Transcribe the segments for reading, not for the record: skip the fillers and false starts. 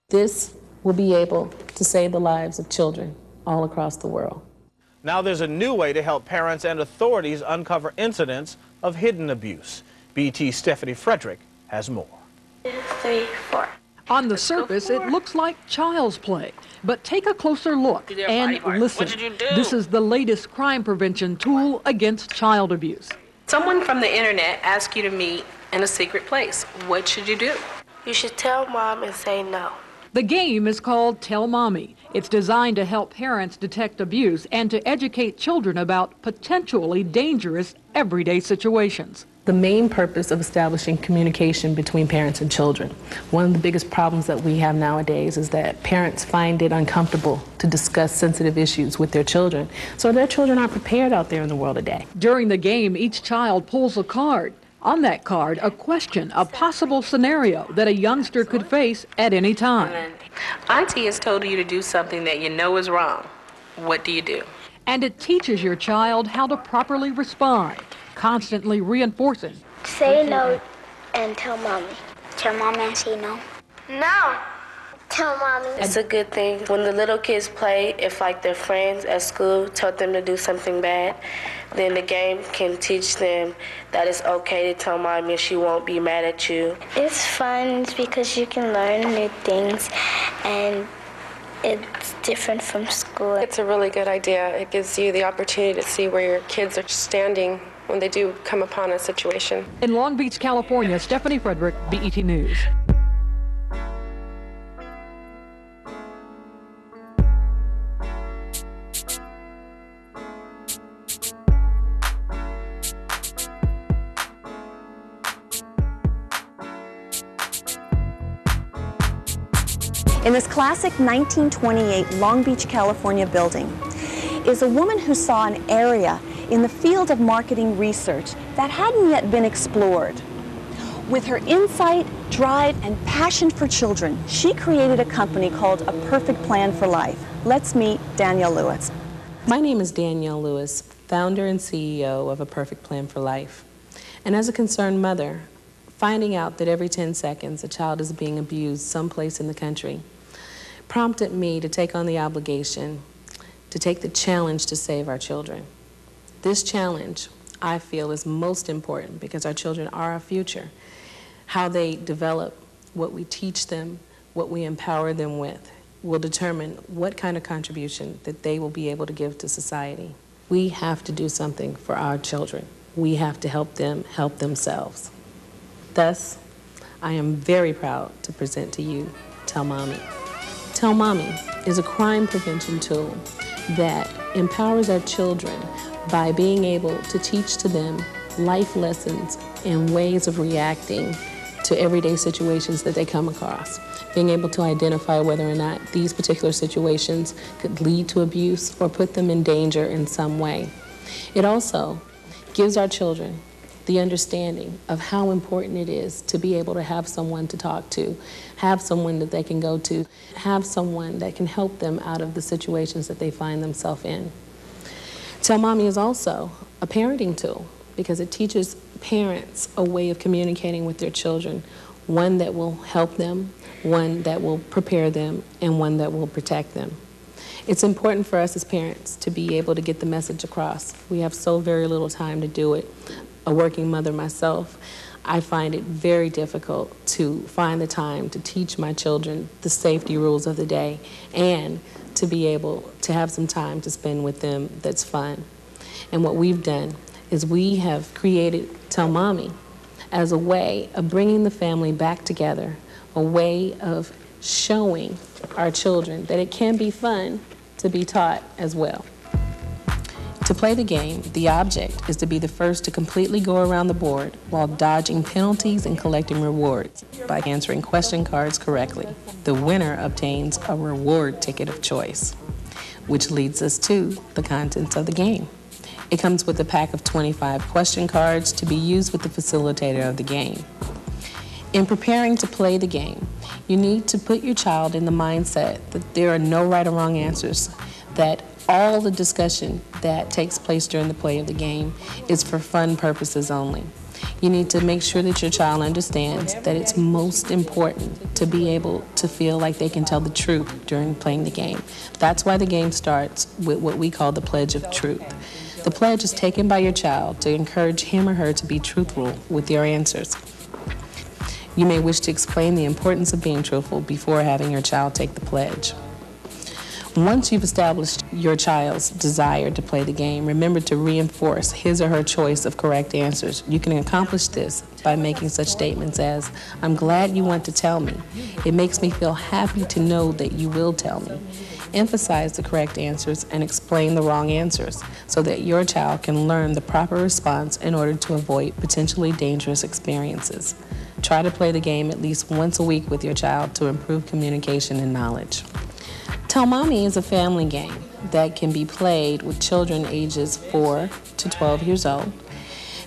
This will be able to save the lives of children all across the world. Now there's a new way to help parents and authorities uncover incidents of hidden abuse. BET's Stephanie Frederick has more. 2, 3, 4. On the surface, it looks like child's play, but take a closer look and listen. What did you do? This is the latest crime prevention tool against child abuse. Someone from the internet asks you to meet in a secret place. What should you do? You should tell mom and say no. The game is called Tell Mommy. It's designed to help parents detect abuse and to educate children about potentially dangerous everyday situations. The main purpose of establishing communication between parents and children. One of the biggest problems that we have nowadays is that parents find it uncomfortable to discuss sensitive issues with their children, so their children aren't prepared out there in the world today. During the game, each child pulls a card. On that card, a question, a possible scenario that a youngster could face at any time. Auntie has told you to do something that you know is wrong. What do you do? And it teaches your child how to properly respond, constantly reinforcing. Say no and tell mommy. Tell mommy and say no. No. Tell mommy. It's a good thing when the little kids play, if like their friends at school told them to do something bad, then the game can teach them that it's okay to tell mommy and she won't be mad at you. It's fun because you can learn new things and it's different from school. It's a really good idea. It gives you the opportunity to see where your kids are standing when they do come upon a situation. In Long Beach, California, Stephanie Frederick, BET News. In this classic 1928 Long Beach, California building is a woman who saw an area in the field of marketing research that hadn't yet been explored. With her insight, drive, and passion for children, she created a company called A Perfect Plan for Life. Let's meet Danielle Lewis. My name is Danielle Lewis, founder and CEO of A Perfect Plan for Life. And as a concerned mother, finding out that every 10 seconds a child is being abused someplace in the country prompted me to take on the obligation, to take the challenge to save our children. This challenge, I feel, is most important because our children are our future. How they develop, what we teach them, what we empower them with, will determine what kind of contribution that they will be able to give to society. We have to do something for our children. We have to help them help themselves. Thus, I am very proud to present to you Tell Mommy. Tell Mommy is a crime prevention tool that empowers our children by being able to teach to them life lessons and ways of reacting to everyday situations that they come across, being able to identify whether or not these particular situations could lead to abuse or put them in danger in some way. It also gives our children the understanding of how important it is to be able to have someone to talk to, have someone that they can go to, have someone that can help them out of the situations that they find themselves in. Tell Mommy is also a parenting tool because it teaches parents a way of communicating with their children, one that will help them, one that will prepare them, and one that will protect them. It's important for us as parents to be able to get the message across. We have so very little time to do it. A working mother myself, I find it very difficult to find the time to teach my children the safety rules of the day and to be able to have some time to spend with them that's fun. And what we've done is we have created Tell Mommy as a way of bringing the family back together, a way of showing our children that it can be fun to be taught as well. To play the game, the object is to be the first to completely go around the board while dodging penalties and collecting rewards by answering question cards correctly. The winner obtains a reward ticket of choice, which leads us to the contents of the game. It comes with a pack of 25 question cards to be used with the facilitator of the game. In preparing to play the game, you need to put your child in the mindset that there are no right or wrong answers, that all the discussion that takes place during the play of the game is for fun purposes only. You need to make sure that your child understands that it's most important to be able to feel like they can tell the truth during playing the game. That's why the game starts with what we call the pledge of truth. The pledge is taken by your child to encourage him or her to be truthful with your answers. You may wish to explain the importance of being truthful before having your child take the pledge. Once you've established your child's desire to play the game, remember to reinforce his or her choice of correct answers. You can accomplish this by making such statements as, "I'm glad you want to tell me. It makes me feel happy to know that you will tell me." Emphasize the correct answers and explain the wrong answers so that your child can learn the proper response in order to avoid potentially dangerous experiences. Try to play the game at least once a week with your child to improve communication and knowledge. Tell Mommy is a family game that can be played with children ages 4 to 12 years old,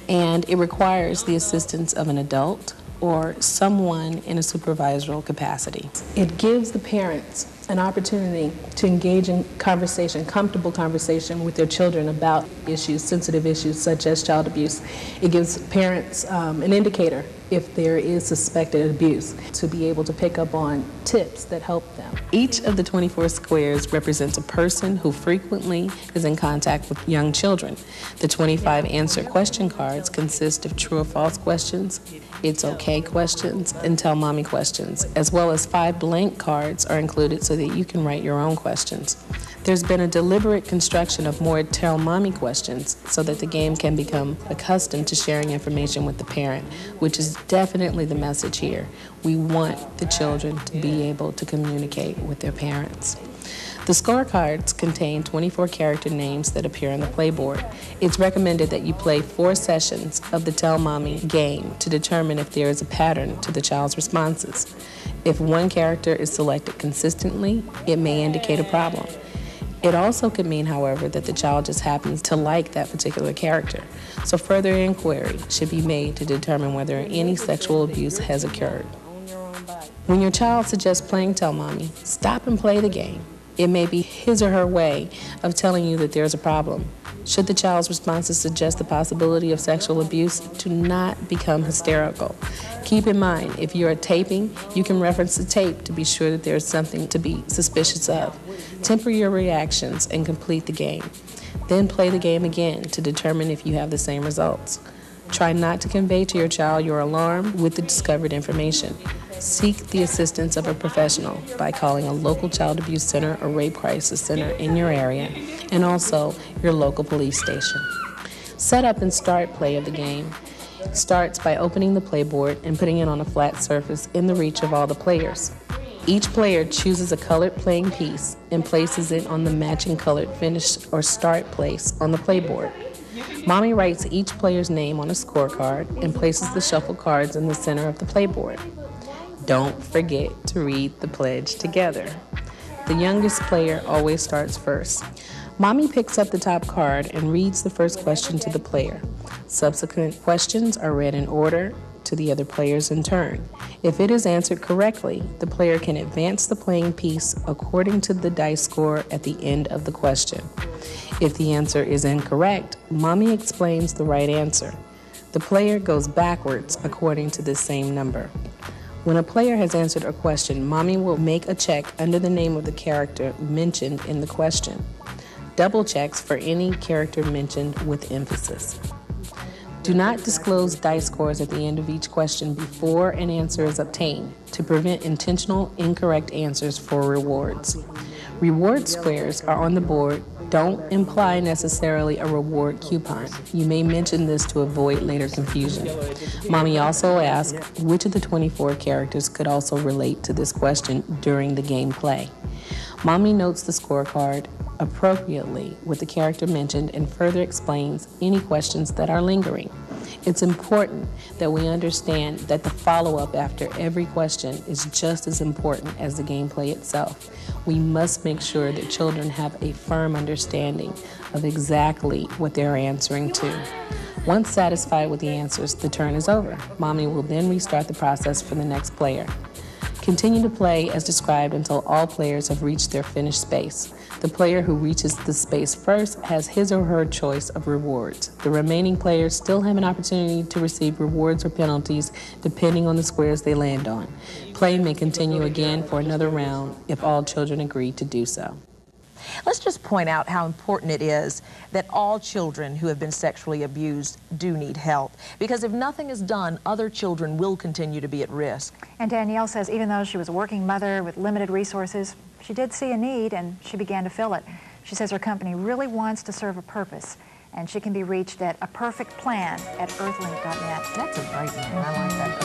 and it requires the assistance of an adult or someone in a supervisory capacity. It gives the parents an opportunity to engage in conversation, comfortable conversation with their children about issues, sensitive issues such as child abuse. It gives parents an indicator if there is suspected abuse to be able to pick up on tips that help them. Each of the 24 squares represents a person who frequently is in contact with young children. The 25 answer question cards consist of true or false questions, it's okay questions, and tell mommy questions, as well as 5 blank cards are included so that you can write your own questions. There's been a deliberate construction of more tell mommy questions so that the game can become accustomed to sharing information with the parent, which is definitely the message here. We want the children to be able to communicate with their parents. The scorecards contain 24 character names that appear on the playboard. It's recommended that you play 4 sessions of the Tell Mommy game to determine if there is a pattern to the child's responses. If one character is selected consistently, it may indicate a problem. It also could mean, however, that the child just happens to like that particular character. So further inquiry should be made to determine whether any sexual abuse has occurred. When your child suggests playing Tell Mommy, stop and play the game. It may be his or her way of telling you that there's a problem. Should the child's responses suggest the possibility of sexual abuse, do not become hysterical. Keep in mind, if you're taping, you can reference the tape to be sure that there's something to be suspicious of. Temper your reactions and complete the game. Then play the game again to determine if you have the same results. Try not to convey to your child your alarm with the discovered information. Seek the assistance of a professional by calling a local child abuse center or rape crisis center in your area, and also your local police station. Set up and start play of the game starts by opening the playboard and putting it on a flat surface in the reach of all the players. Each player chooses a colored playing piece and places it on the matching colored finish or start place on the playboard. Mommy writes each player's name on a scorecard and places the shuffle cards in the center of the playboard. Don't forget to read the pledge together. The youngest player always starts first. Mommy picks up the top card and reads the first question to the player. Subsequent questions are read in order to the other players in turn. If it is answered correctly, the player can advance the playing piece according to the dice score at the end of the question. If the answer is incorrect, Mommy explains the right answer. The player goes backwards according to the same number. When a player has answered a question, Mommy will make a check under the name of the character mentioned in the question. Double checks for any character mentioned with emphasis. Do not disclose dice scores at the end of each question before an answer is obtained to prevent intentional incorrect answers for rewards. Reward squares are on the board. Don't imply necessarily a reward coupon. You may mention this to avoid later confusion. Mommy also asks which of the 24 characters could also relate to this question during the game play. Mommy notes the scorecard appropriately with the character mentioned and further explains any questions that are lingering. It's important that we understand that the follow-up after every question is just as important as the gameplay itself. We must make sure that children have a firm understanding of exactly what they're answering to. Once satisfied with the answers, the turn is over. Mommy will then restart the process for the next player. Continue to play as described until all players have reached their finished space. The player who reaches the space first has his or her choice of rewards. The remaining players still have an opportunity to receive rewards or penalties depending on the squares they land on. Play may continue again for another round if all children agree to do so. Let's just point out how important it is that all children who have been sexually abused do need help. Because if nothing is done, other children will continue to be at risk. And Danielle says even though she was a working mother with limited resources, she did see a need and she began to fill it. She says her company really wants to serve a purpose, and she can be reached at aperfectplan@earthlink.net. That's a great name. I like that.